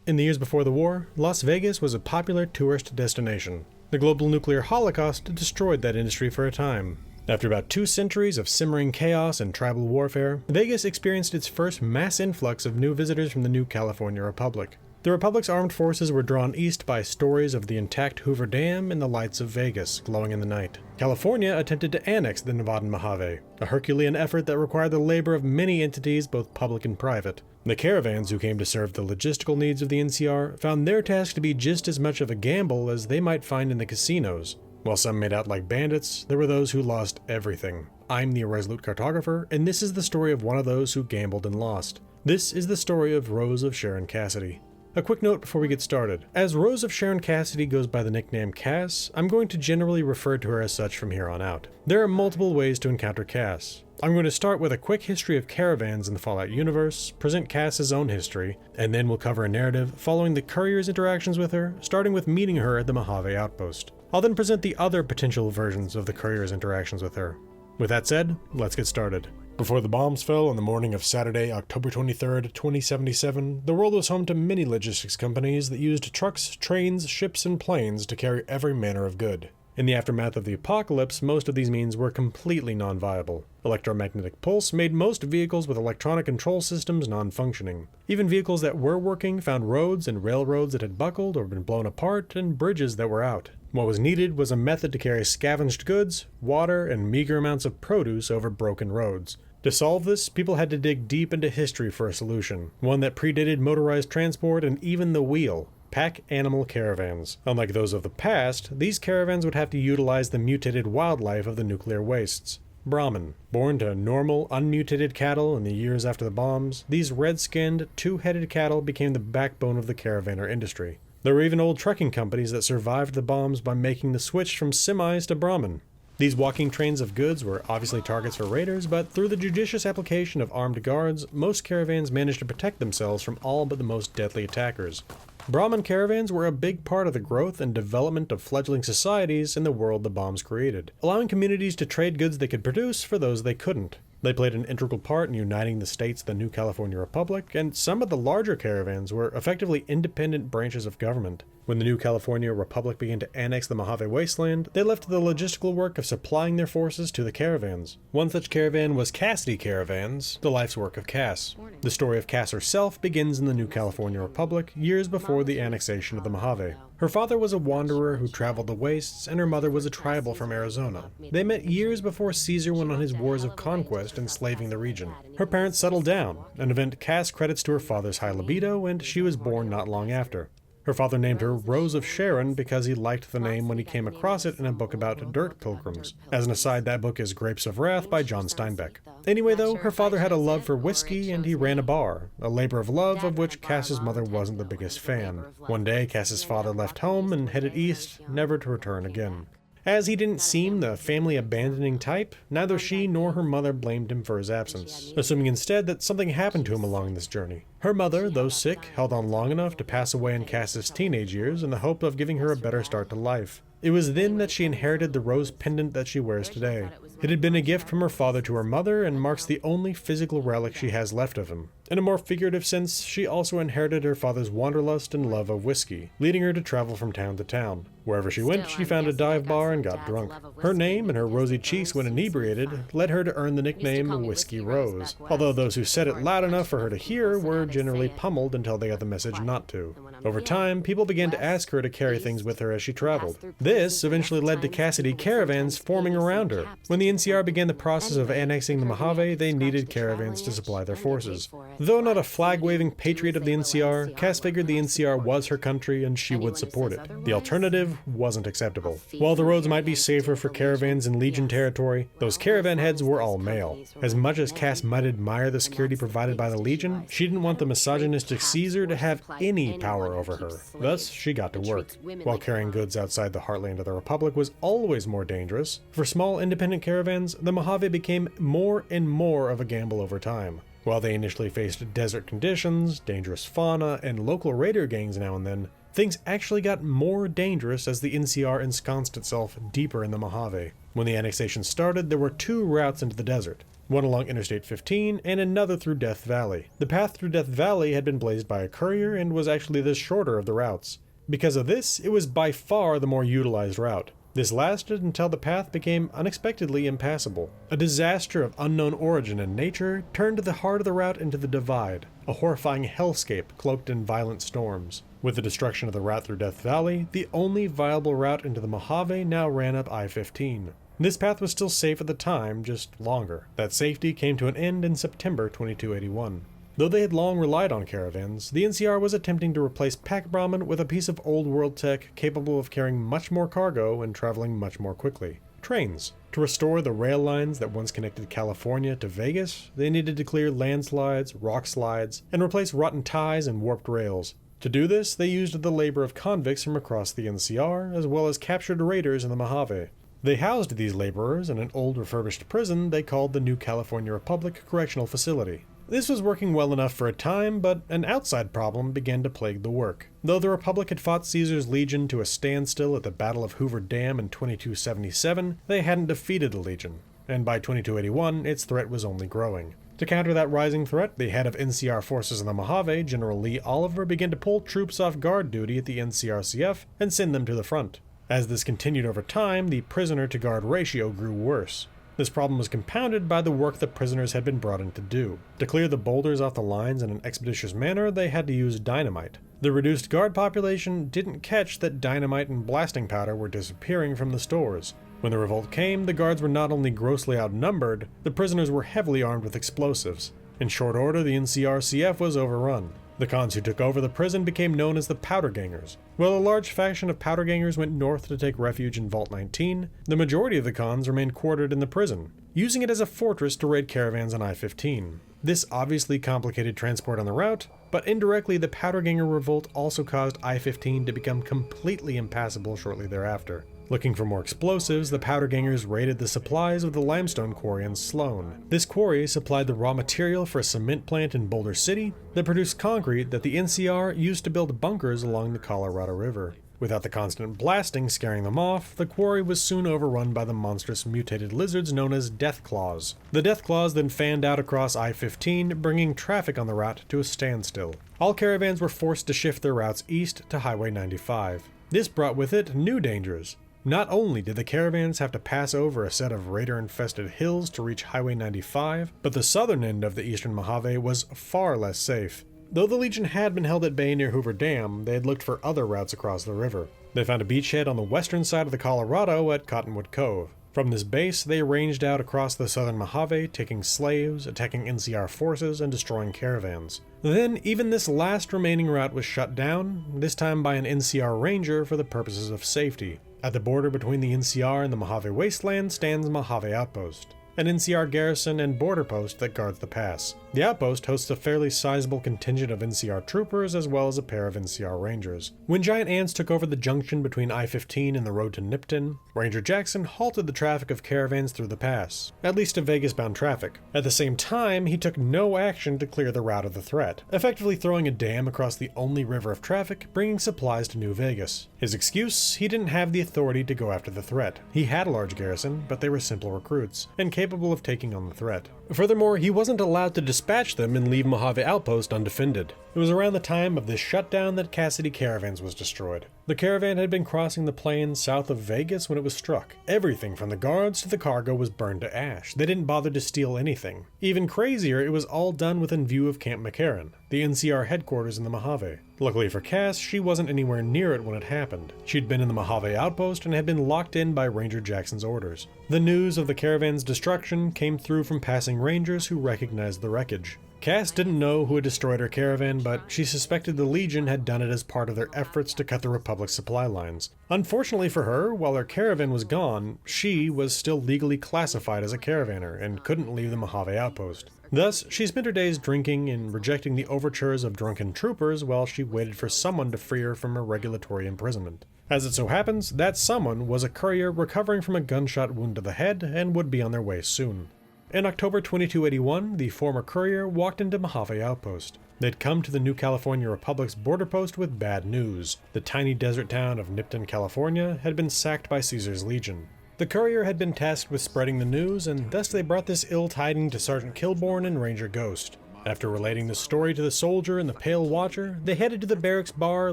In the years before the war, Las Vegas was a popular tourist destination. The global nuclear holocaust destroyed that industry for a time. After about 2 centuries of simmering chaos and tribal warfare, Vegas experienced its first mass influx of new visitors from the new California Republic. The Republic's armed forces were drawn east by stories of the intact Hoover Dam and the lights of Vegas glowing in the night. California attempted to annex the Nevadan Mojave, a Herculean effort that required the labor of many entities, both public and private. The caravans who came to serve the logistical needs of the NCR found their task to be just as much of a gamble as they might find in the casinos. While some made out like bandits, there were those who lost everything. I'm the Irresolute Cartographer, and this is the story of one of those who gambled and lost. This is the story of Rose of Sharon Cassidy. A quick note before we get started. As Rose of Sharon Cassidy goes by the nickname Cass, I'm going to generally refer to her as such from here on out. There are multiple ways to encounter Cass. I'm going to start with a quick history of caravans in the Fallout universe, present Cass's own history, and then we'll cover a narrative following the courier's interactions with her, starting with meeting her at the Mojave outpost. I'll then present the other potential versions of the courier's interactions with her. With that said, let's get started. Before the bombs fell on the morning of Saturday, October 23rd, 2077, the world was home to many logistics companies that used trucks, trains, ships, and planes to carry every manner of good. In the aftermath of the apocalypse, most of these means were completely non-viable. Electromagnetic pulse made most vehicles with electronic control systems non-functioning. Even vehicles that were working found roads and railroads that had buckled or been blown apart, and bridges that were out. What was needed was a method to carry scavenged goods, water, and meager amounts of produce over broken roads. To solve this, people had to dig deep into history for a solution, one that predated motorized transport and even the wheel: pack animal caravans. Unlike those of the past, these caravans would have to utilize the mutated wildlife of the nuclear wastes. Brahmin. Born to normal, unmutated cattle in the years after the bombs, these red-skinned, 2-headed cattle became the backbone of the caravaner industry. There were even old trucking companies that survived the bombs by making the switch from semis to Brahmin. These walking trains of goods were obviously targets for raiders, but through the judicious application of armed guards, most caravans managed to protect themselves from all but the most deadly attackers. Brahmin caravans were a big part of the growth and development of fledgling societies in the world the bombs created, allowing communities to trade goods they could produce for those they couldn't. They played an integral part in uniting the states of the new California Republic, and some of the larger caravans were effectively independent branches of government. When the new California Republic began to annex the Mojave wasteland, they left the logistical work of supplying their forces to the caravans. One such caravan was Cassidy Caravans, the life's work of Cass. The story of Cass herself begins in the new California Republic, years before the annexation of the Mojave. Her father was a wanderer who traveled the wastes, and her mother was a tribal from Arizona. They met years before Caesar went on his wars of conquest, enslaving the region. Her parents settled down, an event Cass credits to her father's high libido, and she was born not long after. Her father named her Rose of Sharon because he liked the name when he came across it in a book about dirt pilgrims. As an aside, that book is Grapes of Wrath by John Steinbeck. Anyway though, her father had a love for whiskey and he ran a bar, a labor of love of which Cass's mother wasn't the biggest fan. One day, Cass's father left home and headed east, never to return again. As he didn't seem the family-abandoning type, neither she nor her mother blamed him for his absence, assuming instead that something happened to him along this journey. Her mother, though sick, held on long enough to pass away in Cass's teenage years in the hope of giving her a better start to life. It was then that she inherited the rose pendant that she wears today. It had been a gift from her father to her mother and marks the only physical relic she has left of him. In a more figurative sense, she also inherited her father's wanderlust and love of whiskey, leading her to travel from town to town. Wherever she went, she found a dive bar and got drunk. Her name and her rosy cheeks when inebriated led her to earn the nickname Whiskey Rose, although those who said it loud enough for her to hear were generally pummeled until they got the message not to. Over time, people began to ask her to carry things with her as she traveled. This eventually led to Cassidy caravans forming around her. When the NCR began the process of annexing the Mojave, they needed caravans to supply their forces. Though not a flag-waving patriot of the NCR, Cass figured the NCR was her country and she would support it. The alternative wasn't acceptable. While the roads might be safer for caravans in Legion territory, those caravan heads were all male. As much as Cass might admire the security provided by the Legion, she didn't want the misogynistic Caesar to have any power over her. Thus, she got to work. While carrying goods outside the heartland of the Republic was always more dangerous, for small independent caravans, the Mojave became more and more of a gamble over time. While they initially faced desert conditions, dangerous fauna, and local raider gangs now and then, things actually got more dangerous as the NCR ensconced itself deeper in the Mojave. When the annexation started, there were 2 routes into the desert. one along Interstate 15 and another through Death Valley. The path through Death Valley had been blazed by a courier and was actually the shorter of the routes. Because of this, it was by far the more utilized route. This lasted until the path became unexpectedly impassable. A disaster of unknown origin and nature turned the heart of the route into the Divide, a horrifying hellscape cloaked in violent storms. With the destruction of the route through Death Valley, the only viable route into the Mojave now ran up I-15. This path was still safe at the time, just longer. That safety came to an end in September 2281. Though they had long relied on caravans, the NCR was attempting to replace Pac Brahman with a piece of old world tech capable of carrying much more cargo and traveling much more quickly. Trains. To restore the rail lines that once connected California to Vegas, they needed to clear landslides, rock slides, and replace rotten ties and warped rails. To do this, they used the labor of convicts from across the NCR, as well as captured raiders in the Mojave. They housed these laborers in an old refurbished prison they called the New California Republic Correctional Facility. This was working well enough for a time, but an outside problem began to plague the work. Though the Republic had fought Caesar's Legion to a standstill at the Battle of Hoover Dam in 2277, they hadn't defeated the Legion, and by 2281 its threat was only growing. To counter that rising threat, the head of NCR forces in the Mojave, General Lee Oliver, began to pull troops off guard duty at the NCRCF and send them to the front. As this continued over time, the prisoner-to-guard ratio grew worse. This problem was compounded by the work the prisoners had been brought in to do. To clear the boulders off the lines in an expeditious manner, they had to use dynamite. The reduced guard population didn't catch that dynamite and blasting powder were disappearing from the stores. When the revolt came, the guards were not only grossly outnumbered, the prisoners were heavily armed with explosives. In short order, the NCRCF was overrun. The cons who took over the prison became known as the Powder Gangers. While a large faction of Powder Gangers went north to take refuge in Vault 19, the majority of the cons remained quartered in the prison, using it as a fortress to raid caravans on I-15. This obviously complicated transport on the route, but indirectly the Powder Ganger revolt also caused I-15 to become completely impassable shortly thereafter. Looking for more explosives, the Powder Gangers raided the supplies of the limestone quarry in Sloan. This quarry supplied the raw material for a cement plant in Boulder City that produced concrete that the NCR used to build bunkers along the Colorado River. Without the constant blasting scaring them off, the quarry was soon overrun by the monstrous mutated lizards known as Death Claws. The Death Claws then fanned out across I-15, bringing traffic on the route to a standstill. All caravans were forced to shift their routes east to Highway 95. This brought with it new dangers. Not only did the caravans have to pass over a set of raider-infested hills to reach Highway 95, but the southern end of the eastern Mojave was far less safe. Though the Legion had been held at bay near Hoover Dam, they had looked for other routes across the river. They found a beachhead on the western side of the Colorado at Cottonwood Cove. From this base, they ranged out across the southern Mojave, taking slaves, attacking NCR forces, and destroying caravans. Then, even this last remaining route was shut down, this time by an NCR ranger for the purposes of safety. At the border between the NCR and the Mojave Wasteland stands Mojave Outpost, an NCR garrison and border post that guards the pass. The outpost hosts a fairly sizable contingent of NCR troopers as well as a pair of NCR rangers. When giant ants took over the junction between I-15 and the road to Nipton, Ranger Jackson halted the traffic of caravans through the pass, at least to Vegas-bound traffic. At the same time, he took no action to clear the route of the threat, effectively throwing a dam across the only river of traffic, bringing supplies to New Vegas. His excuse? He didn't have the authority to go after the threat. He had a large garrison, but they were simple recruits, and capable of taking on the threat. Furthermore, he wasn't allowed to dispatch them and leave Mojave Outpost undefended. It was around the time of this shutdown that Cassidy Caravans was destroyed. The caravan had been crossing the plains south of Vegas when it was struck. Everything from the guards to the cargo was burned to ash. They didn't bother to steal anything. Even crazier, it was all done within view of Camp McCarran, the NCR headquarters in the Mojave. Luckily for Cass, she wasn't anywhere near it when it happened. She'd been in the Mojave Outpost and had been locked in by Ranger Jackson's orders. The news of the caravan's destruction came through from passing rangers who recognized the wreckage. Cass didn't know who had destroyed her caravan, but she suspected the Legion had done it as part of their efforts to cut the Republic's supply lines. Unfortunately for her, while her caravan was gone, she was still legally classified as a caravaner and couldn't leave the Mojave Outpost. Thus, she spent her days drinking and rejecting the overtures of drunken troopers while she waited for someone to free her from her regulatory imprisonment. As it so happens, that someone was a courier recovering from a gunshot wound to the head and would be on their way soon. In October 2281, the former courier walked into Mojave Outpost. They'd come to the New California Republic's border post with bad news. The tiny desert town of Nipton, California had been sacked by Caesar's Legion. The courier had been tasked with spreading the news, and thus they brought this ill tidings to Sergeant Kilbourne and Ranger Ghost. After relating the story to the soldier and the Pale Watcher, they headed to the barracks bar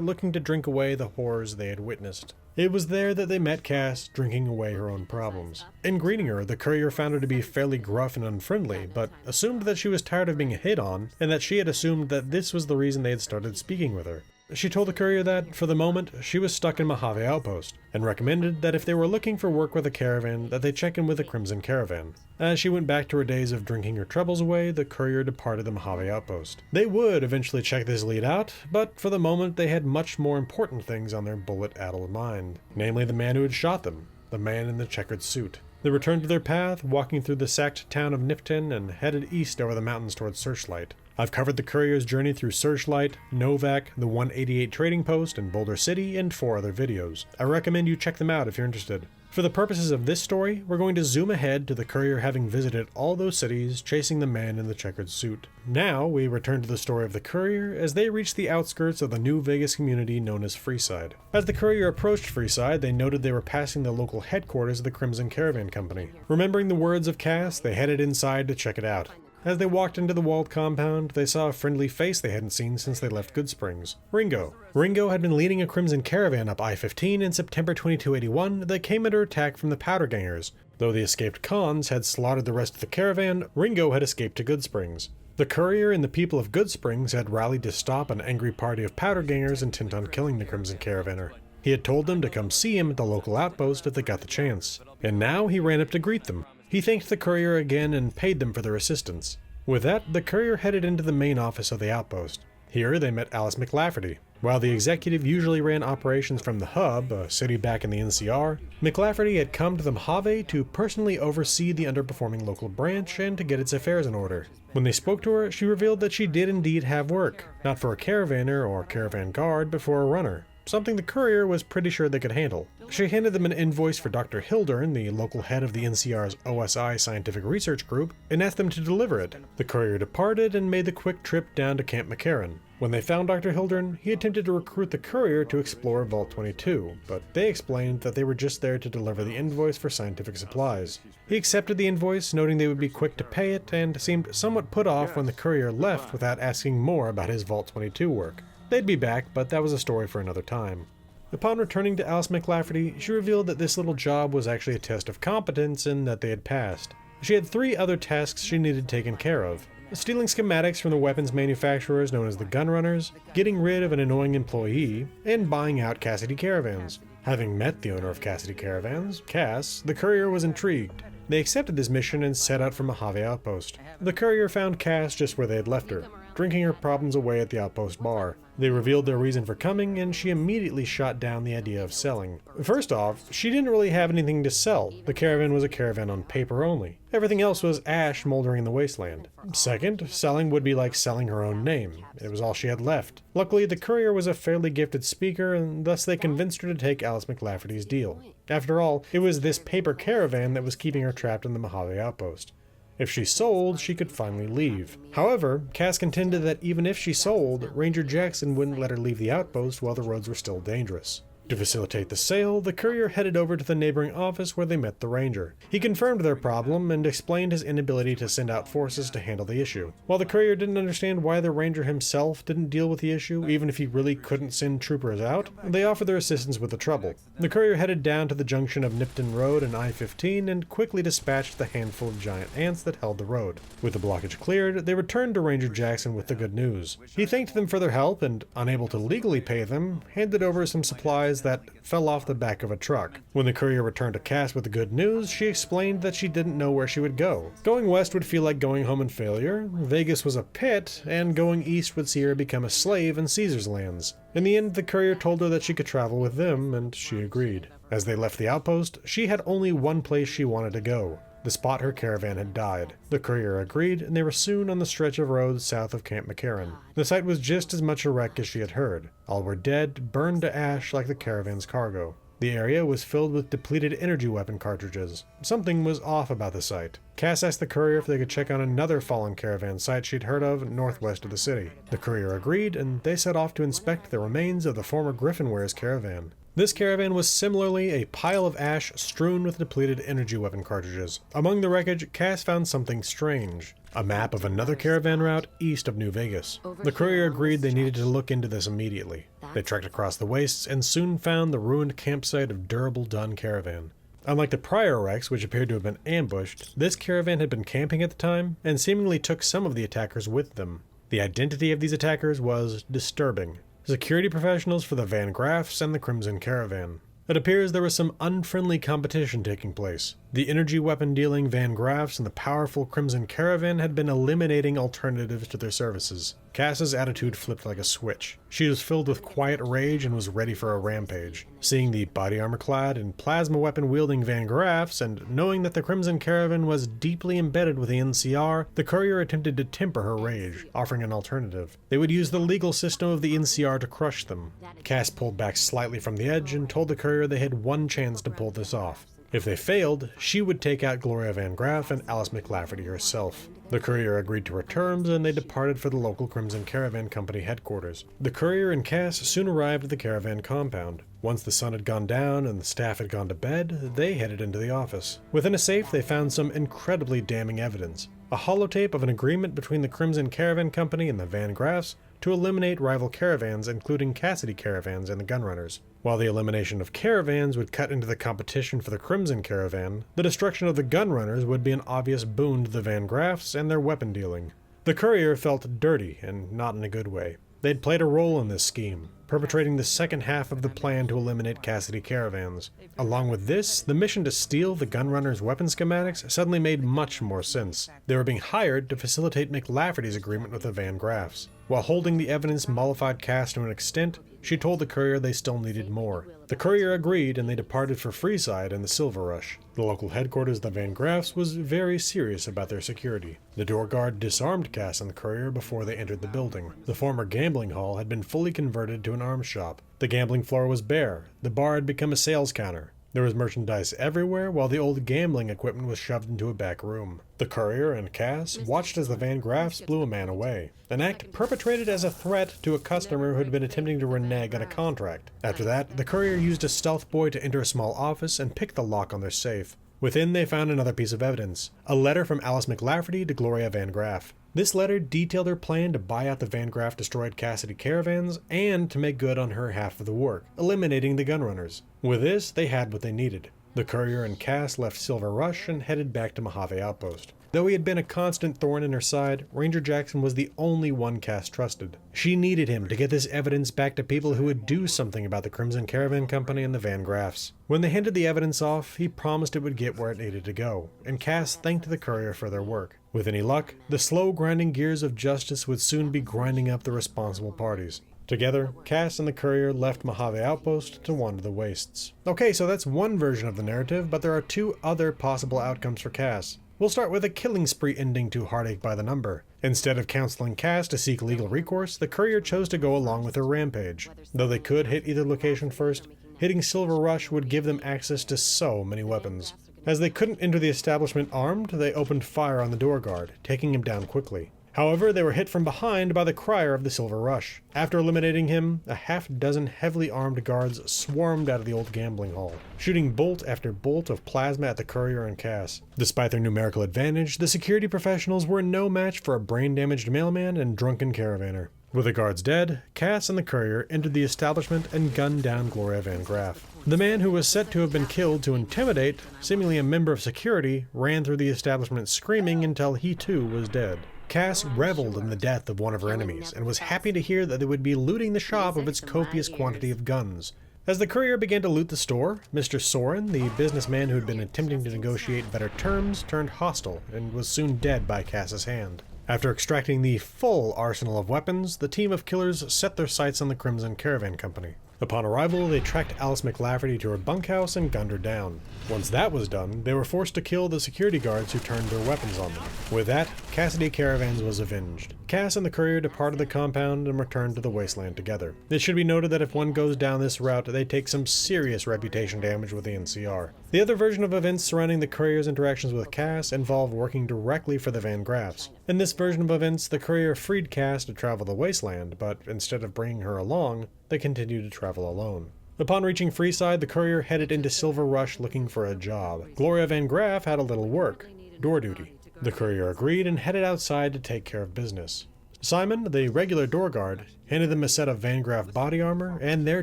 looking to drink away the horrors they had witnessed. It was there that they met Cass, drinking away her own problems. In greeting her, the courier found her to be fairly gruff and unfriendly, but assumed that she was tired of being hit on, and that she had assumed that this was the reason they had started speaking with her. She told the courier that, for the moment, she was stuck in Mojave Outpost, and recommended that if they were looking for work with a caravan, that they check in with the Crimson Caravan. As she went back to her days of drinking her troubles away, the courier departed the Mojave Outpost. They would eventually check this lead out, but for the moment they had much more important things on their bullet-addled mind. Namely the man who had shot them, the man in the checkered suit. They returned to their path, walking through the sacked town of Nipton and headed east over the mountains towards Searchlight. I've covered the courier's journey through Searchlight, Novak, the 188 Trading Post, and Boulder City in 4 other videos. I recommend you check them out if you're interested. For the purposes of this story, we're going to zoom ahead to the courier having visited all those cities, chasing the man in the checkered suit. Now, we return to the story of the courier as they reach the outskirts of the New Vegas community known as Freeside. As the courier approached Freeside, they noted they were passing the local headquarters of the Crimson Caravan Company. Remembering the words of Cass, they headed inside to check it out. As they walked into the walled compound, they saw a friendly face they hadn't seen since they left Goodsprings. Ringo. Ringo had been leading a Crimson Caravan up I-15 in September 2281 that came under attack from the Powder Gangers. Though the escaped Khans had slaughtered the rest of the caravan, Ringo had escaped to Goodsprings. The courier and the people of Goodsprings had rallied to stop an angry party of Powder Gangers intent on killing the Crimson Caravaner. He had told them to come see him at the local outpost if they got the chance. And now he ran up to greet them. He thanked the courier again and paid them for their assistance. With that, the courier headed into the main office of the outpost. Here they met Alice McLafferty. While the executive usually ran operations from the Hub, a city back in the NCR, McLafferty had come to the Mojave to personally oversee the underperforming local branch and to get its affairs in order. When they spoke to her, she revealed that she did indeed have work, not for a caravaner or caravan guard, but for a runner. Something the courier was pretty sure they could handle. She handed them an invoice for Dr. Hildern, the local head of the NCR's OSI Scientific Research Group, and asked them to deliver it. The courier departed and made the quick trip down to Camp McCarran. When they found Dr. Hildern, he attempted to recruit the courier to explore Vault 22, but they explained that they were just there to deliver the invoice for scientific supplies. He accepted the invoice, noting they would be quick to pay it, and seemed somewhat put off when the courier left without asking more about his Vault 22 work. They'd be back, but that was a story for another time. Upon returning to Alice McLafferty, she revealed that this little job was actually a test of competence and that they had passed. She had 3 other tasks she needed taken care of: stealing schematics from the weapons manufacturers known as the Gunrunners, getting rid of an annoying employee, and buying out Cassidy Caravans. Having met the owner of Cassidy Caravans, Cass, the courier was intrigued. They accepted this mission and set out for Mojave Outpost. The courier found Cass just where they had left her, drinking her problems away at the outpost bar. They revealed their reason for coming, and she immediately shot down the idea of selling. First off, she didn't really have anything to sell. The caravan was a caravan on paper only. Everything else was ash moldering in the wasteland. Second, selling would be like selling her own name. It was all she had left. Luckily, the courier was a fairly gifted speaker, and thus they convinced her to take Alice McLafferty's deal. After all, it was this paper caravan that was keeping her trapped in the Mojave Outpost. If she sold, she could finally leave. However, Cass contended that even if she sold, Ranger Jackson wouldn't let her leave the outpost while the roads were still dangerous. To facilitate the sale, the courier headed over to the neighboring office where they met the ranger. He confirmed their problem and explained his inability to send out forces to handle the issue. While the courier didn't understand why the ranger himself didn't deal with the issue, even if he really couldn't send troopers out, they offered their assistance with the trouble. The courier headed down to the junction of Nipton Road and I-15 and quickly dispatched the handful of giant ants that held the road. With the blockage cleared, they returned to Ranger Jackson with the good news. He thanked them for their help and, unable to legally pay them, handed over some supplies that fell off the back of a truck. When the courier returned to Cass with the good news, she explained that she didn't know where she would go. Going west would feel like going home in failure, Vegas was a pit, and going east would see her become a slave in Caesar's lands. In the end, the courier told her that she could travel with them, and she agreed. As they left the outpost, she had only one place she wanted to go: the spot her caravan had died. The courier agreed, and they were soon on the stretch of road south of Camp McCarran. The site was just as much a wreck as she had heard. All were dead, burned to ash like the caravan's cargo. The area was filled with depleted energy weapon cartridges. Something was off about the site. Cass asked the courier if they could check on another fallen caravan site she'd heard of northwest of the city. The courier agreed, and they set off to inspect the remains of the former Griffinware's caravan. This caravan was similarly a pile of ash strewn with depleted energy weapon cartridges. Among the wreckage, Cass found something strange. A map of another caravan route east of New Vegas. The courier agreed they needed to look into this immediately. They trekked across the wastes and soon found the ruined campsite of Durable Dun Caravan. Unlike the prior wrecks, which appeared to have been ambushed, this caravan had been camping at the time and seemingly took some of the attackers with them. The identity of these attackers was disturbing. Security professionals for the Van Graffs and the Crimson Caravan. It appears there was some unfriendly competition taking place. The energy weapon dealing Van Graffs and the powerful Crimson Caravan had been eliminating alternatives to their services. Cass's attitude flipped like a switch. She was filled with quiet rage and was ready for a rampage. Seeing the body armor clad and plasma weapon wielding Van Graffs, and knowing that the Crimson Caravan was deeply embedded with the NCR, the courier attempted to temper her rage, offering an alternative. They would use the legal system of the NCR to crush them. Cass pulled back slightly from the edge and told the courier they had one chance to pull this off. If they failed, she would take out Gloria Van Graff and Alice McLafferty herself. The courier agreed to her terms, and they departed for the local Crimson Caravan Company headquarters. The courier and Cass soon arrived at the caravan compound. Once the sun had gone down and the staff had gone to bed, they headed into the office. Within a safe, they found some incredibly damning evidence. A holotape of an agreement between the Crimson Caravan Company and the Van Graffs to eliminate rival caravans, including Cassidy caravans and the Gunrunners. While the elimination of caravans would cut into the competition for the Crimson Caravan, the destruction of the Gunrunners would be an obvious boon to the Van Graffs and their weapon dealing. The courier felt dirty, and not in a good way. They'd played a role in this scheme, perpetrating the second half of the plan to eliminate Cassidy caravans. Along with this, the mission to steal the Gunrunners' weapon schematics suddenly made much more sense. They were being hired to facilitate McLafferty's agreement with the Van Graffs. While holding the evidence mollified Cass to an extent, she told the courier they still needed more. The courier agreed, and they departed for Freeside and the Silver Rush. The local headquarters of the Van Graffs was very serious about their security. The door guard disarmed Cass and the courier before they entered the building. The former gambling hall had been fully converted to an arms shop. The gambling floor was bare. The bar had become a sales counter. There was merchandise everywhere, while the old gambling equipment was shoved into a back room. The courier and Cass watched as the Van Graffs blew a man away, an act perpetrated as a threat to a customer who had been attempting to renege on a contract. After that, the courier used a stealth boy to enter a small office and pick the lock on their safe. Within, they found another piece of evidence, a letter from Alice McLafferty to Gloria Van Graff. This letter detailed her plan to buy out the Van Graff destroyed Cassidy caravans and to make good on her half of the work, eliminating the Gunrunners. With this, they had what they needed. The courier and Cass left Silver Rush and headed back to Mojave Outpost. Though he had been a constant thorn in her side, Ranger Jackson was the only one Cass trusted. She needed him to get this evidence back to people who would do something about the Crimson Caravan Company and the Van Graffs. When they handed the evidence off, he promised it would get where it needed to go, and Cass thanked the courier for their work. With any luck, the slow grinding gears of justice would soon be grinding up the responsible parties. Together, Cass and the courier left Mojave Outpost to wander the wastes. Okay, so that's one version of the narrative, but there are two other possible outcomes for Cass. We'll start with a killing spree ending to Heartache by the Number. Instead of counseling Cass to seek legal recourse, the courier chose to go along with her rampage. Though they could hit either location first, hitting Silver Rush would give them access to so many weapons. As they couldn't enter the establishment armed, they opened fire on the door guard, taking him down quickly. However, they were hit from behind by the crier of the Silver Rush. After eliminating him, a half-dozen heavily armed guards swarmed out of the old gambling hall, shooting bolt after bolt of plasma at the courier and Cass. Despite their numerical advantage, the security professionals were no match for a brain-damaged mailman and drunken caravaner. With the guards dead, Cass and the courier entered the establishment and gunned down Gloria Van Graff. The man who was said to have been killed to intimidate, seemingly a member of security, ran through the establishment screaming until he too was dead. Cass reveled in the death of one of her enemies, and was happy to hear that they would be looting the shop of its copious quantity of guns. As the courier began to loot the store, Mr. Soren, the businessman who had been attempting to negotiate better terms, turned hostile, and was soon dead by Cass's hand. After extracting the full arsenal of weapons, the team of killers set their sights on the Crimson Caravan Company. Upon arrival, they tracked Alice McLafferty to her bunkhouse and gunned her down. Once that was done, they were forced to kill the security guards who turned their weapons on them. With that, Cassidy Caravans was avenged. Cass and the courier departed the compound and returned to the wasteland together. It should be noted that if one goes down this route, they take some serious reputation damage with the NCR. The other version of events surrounding the courier's interactions with Cass involve working directly for the Van Graffs. In this version of events, the courier freed Cass to travel the wasteland, but instead of bringing her along, they continued to travel alone. Upon reaching Freeside, the courier headed into Silver Rush looking for a job. Gloria Van Graff had a little work, door duty. The courier agreed and headed outside to take care of business. Simon, the regular door guard, handed them a set of Van Graff body armor and their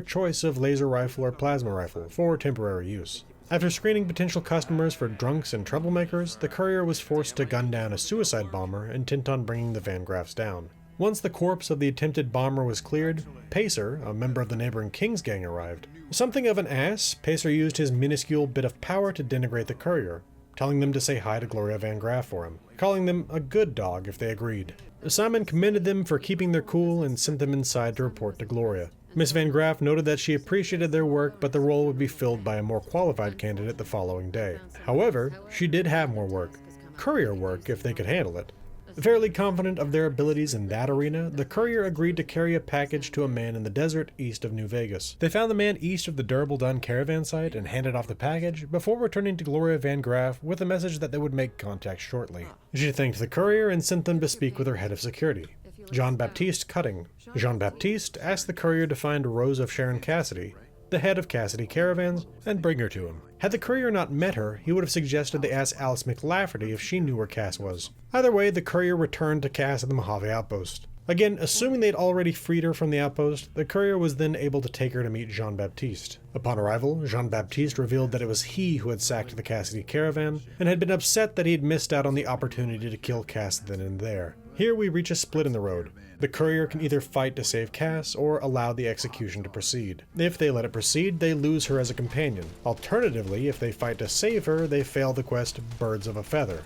choice of laser rifle or plasma rifle for temporary use. After screening potential customers for drunks and troublemakers, the courier was forced to gun down a suicide bomber intent on bringing the Van Graffs down. Once the corpse of the attempted bomber was cleared, Pacer, a member of the neighboring King's gang, arrived. Something of an ass, Pacer used his minuscule bit of power to denigrate the courier, telling them to say hi to Gloria Van Graff for him, calling them a good dog if they agreed. Simon commended them for keeping their cool and sent them inside to report to Gloria. Miss Van Graff noted that she appreciated their work, but the role would be filled by a more qualified candidate the following day. However, she did have more work. Courier work, if they could handle it. Fairly confident of their abilities in that arena, the courier agreed to carry a package to a man in the desert east of New Vegas. They found the man east of the Durable Dun caravan site and handed off the package before returning to Gloria Van Graff with a message that they would make contact shortly. She thanked the courier and sent them to speak with her head of security, Jean-Baptiste Cutting. Jean-Baptiste asked the courier to find Rose of Sharon Cassidy, the head of Cassidy Caravans, and bring her to him. Had the courier not met her, he would have suggested they ask Alice McLafferty if she knew where Cass was. Either way, the courier returned to Cass at the Mojave outpost. Again, assuming they'd already freed her from the outpost, the courier was then able to take her to meet Jean-Baptiste. Upon arrival, Jean-Baptiste revealed that it was he who had sacked the Cassidy caravan, and had been upset that he had missed out on the opportunity to kill Cass then and there. Here we reach a split in the road. The courier can either fight to save Cass, or allow the execution to proceed. If they let it proceed, they lose her as a companion. Alternatively, if they fight to save her, they fail the quest Birds of a Feather.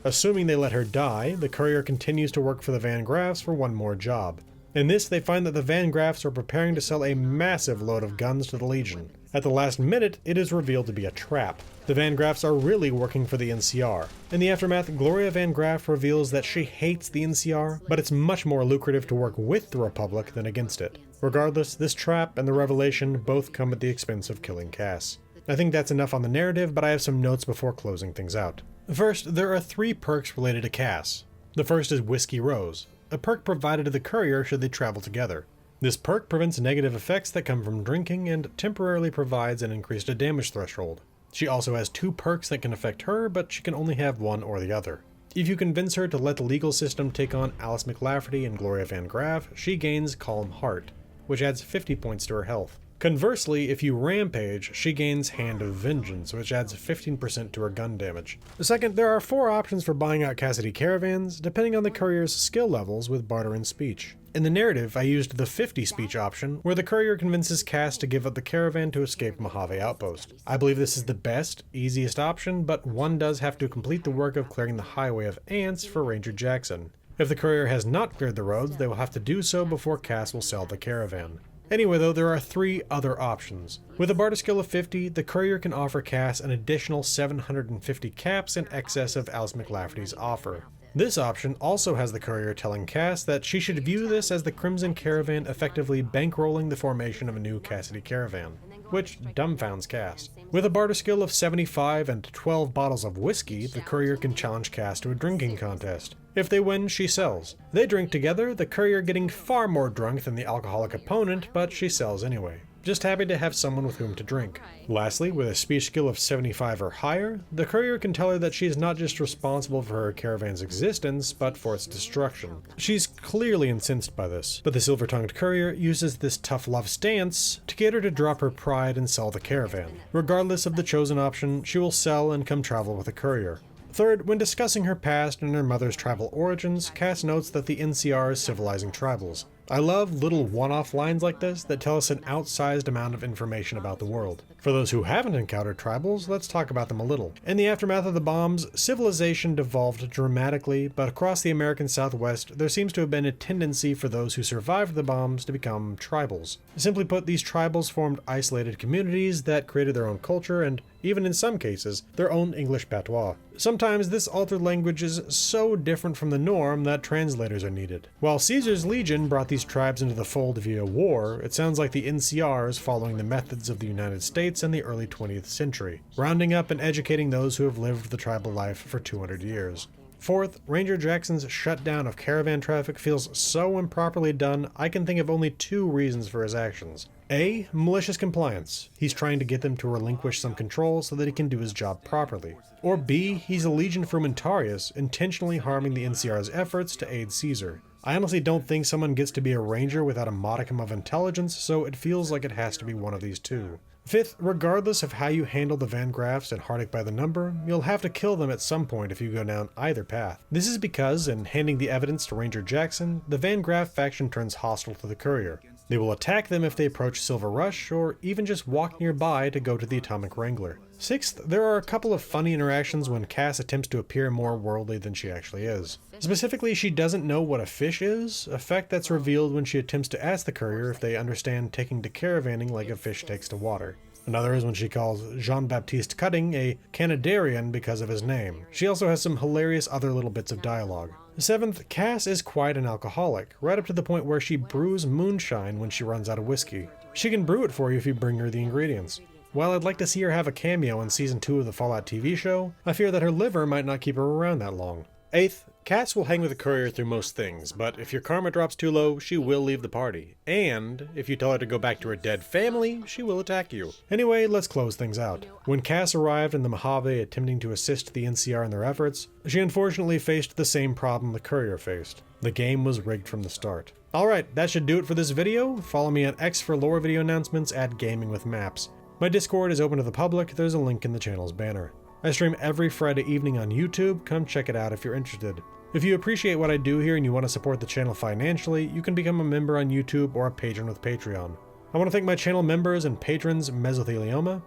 Assuming they let her die, the courier continues to work for the Van Graffs for one more job. In this, they find that the Van Graffs are preparing to sell a massive load of guns to the Legion. At the last minute, it is revealed to be a trap. The Van Graffs are really working for the NCR. In the aftermath, Gloria Van Graff reveals that she hates the NCR, but it's much more lucrative to work with the Republic than against it. Regardless, this trap and the revelation both come at the expense of killing Cass. I think that's enough on the narrative, but I have some notes before closing things out. First, there are 3 perks related to Cass. The first is Whiskey Rose, a perk provided to the courier should they travel together. This perk prevents negative effects that come from drinking and temporarily provides an increased damage threshold. She also has 2 perks that can affect her, but she can only have one or the other. If you convince her to let the legal system take on Alice McLafferty and Gloria Van Graff, she gains Calm Heart, which adds 50 points to her health. Conversely, if you rampage, she gains Hand of Vengeance, which adds 15% to her gun damage. Second, there are 4 options for buying out Cassidy caravans, depending on the courier's skill levels with barter and speech. In the narrative, I used the 50 speech option, where the courier convinces Cass to give up the caravan to escape Mojave outpost. I believe this is the best, easiest option, but one does have to complete the work of clearing the Highway of Ants for Ranger Jackson. If the courier has not cleared the roads, they will have to do so before Cass will sell the caravan. Anyway though, there are 3 other options. With a barter skill of 50, the courier can offer Cass an additional 750 caps in excess of Alice McLafferty's offer. This option also has the courier telling Cass that she should view this as the Crimson Caravan effectively bankrolling the formation of a new Cassidy caravan, which dumbfounds Cass. With a barter skill of 75 and 12 bottles of whiskey, the courier can challenge Cass to a drinking contest. If they win, she sells. They drink together, the courier getting far more drunk than the alcoholic opponent, but she sells anyway. Just happy to have someone with whom to drink. Lastly, with a speech skill of 75 or higher, the courier can tell her that she is not just responsible for her caravan's existence, but for its destruction. She's clearly incensed by this, but the silver-tongued courier uses this tough love stance to get her to drop her pride and sell the caravan. Regardless of the chosen option, she will sell and come travel with the courier. Third, when discussing her past and her mother's tribal origins, Cass notes that the NCR is civilizing tribals. I love little one-off lines like this that tell us an outsized amount of information about the world. For those who haven't encountered tribals, let's talk about them a little. In the aftermath of the bombs, civilization devolved dramatically, but across the American Southwest, there seems to have been a tendency for those who survived the bombs to become tribals. Simply put, these tribals formed isolated communities that created their own culture and, even in some cases, their own English patois. Sometimes this altered language is so different from the norm that translators are needed. While Caesar's Legion brought these tribes into the fold via war, it sounds like the NCR is following the methods of the United States in the early 20th century, rounding up and educating those who have lived the tribal life for 200 years. Fourth, Ranger Jackson's shutdown of caravan traffic feels so improperly done, I can think of only 2 reasons for his actions. A. Malicious compliance. He's trying to get them to relinquish some control so that he can do his job properly. Or B. He's a Legion Frumentarius, intentionally harming the NCR's efforts to aid Caesar. I honestly don't think someone gets to be a ranger without a modicum of intelligence, so it feels like it has to be one of these 2. Fifth, regardless of how you handle the Van Graffs and Heartache by the number, you'll have to kill them at some point if you go down either path. This is because, in handing the evidence to Ranger Jackson, the Van Graff faction turns hostile to the courier. They will attack them if they approach Silver Rush, or even just walk nearby to go to the Atomic Wrangler. Sixth, there are a couple of funny interactions when Cass attempts to appear more worldly than she actually is. Specifically, she doesn't know what a fish is, a fact that's revealed when she attempts to ask the courier if they understand taking to caravanning like a fish takes to water. Another is when she calls Jean-Baptiste Cutting a Canadarian because of his name. She also has some hilarious other little bits of dialogue. Seventh, Cass is quite an alcoholic, right up to the point where she brews moonshine when she runs out of whiskey. She can brew it for you if you bring her the ingredients. While I'd like to see her have a cameo in Season 2 of the Fallout TV show, I fear that her liver might not keep her around that long. Eighth, Cass will hang with the courier through most things, but if your karma drops too low, she will leave the party. And if you tell her to go back to her dead family, she will attack you. Anyway, let's close things out. When Cass arrived in the Mojave attempting to assist the NCR in their efforts, she unfortunately faced the same problem the courier faced. The game was rigged from the start. Alright, that should do it for this video. Follow me on X for lore video announcements at Gaming with Maps. My Discord is open to the public, there's a link in the channel's banner. I stream every Friday evening on YouTube, come check it out if you're interested. If you appreciate what I do here and you want to support the channel financially, you can become a member on YouTube or a patron with Patreon. I want to thank my channel members and patrons Mesothelioma,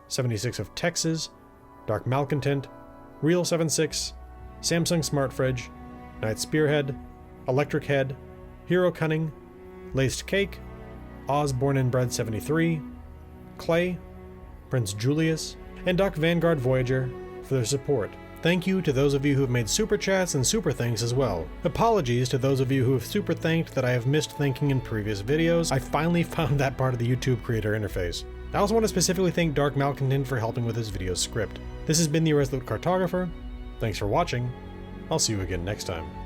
76 of Texas, Dark Malcontent, Real76, Samsung Smart Fridge, Night Spearhead, Electric Head, Hero Cunning, Laced Cake, Osborne Inbred 73, Clay, Prince Julius, and Doc Vanguard Voyager for their support. Thank you to those of you who have made super chats and super thanks as well. Apologies to those of you who have super thanked that I have missed thanking in previous videos. I finally found that part of the YouTube creator interface. I also want to specifically thank Dark Malcontent for helping with this video's script. This has been the Irresolute Cartographer. Thanks for watching. I'll see you again next time.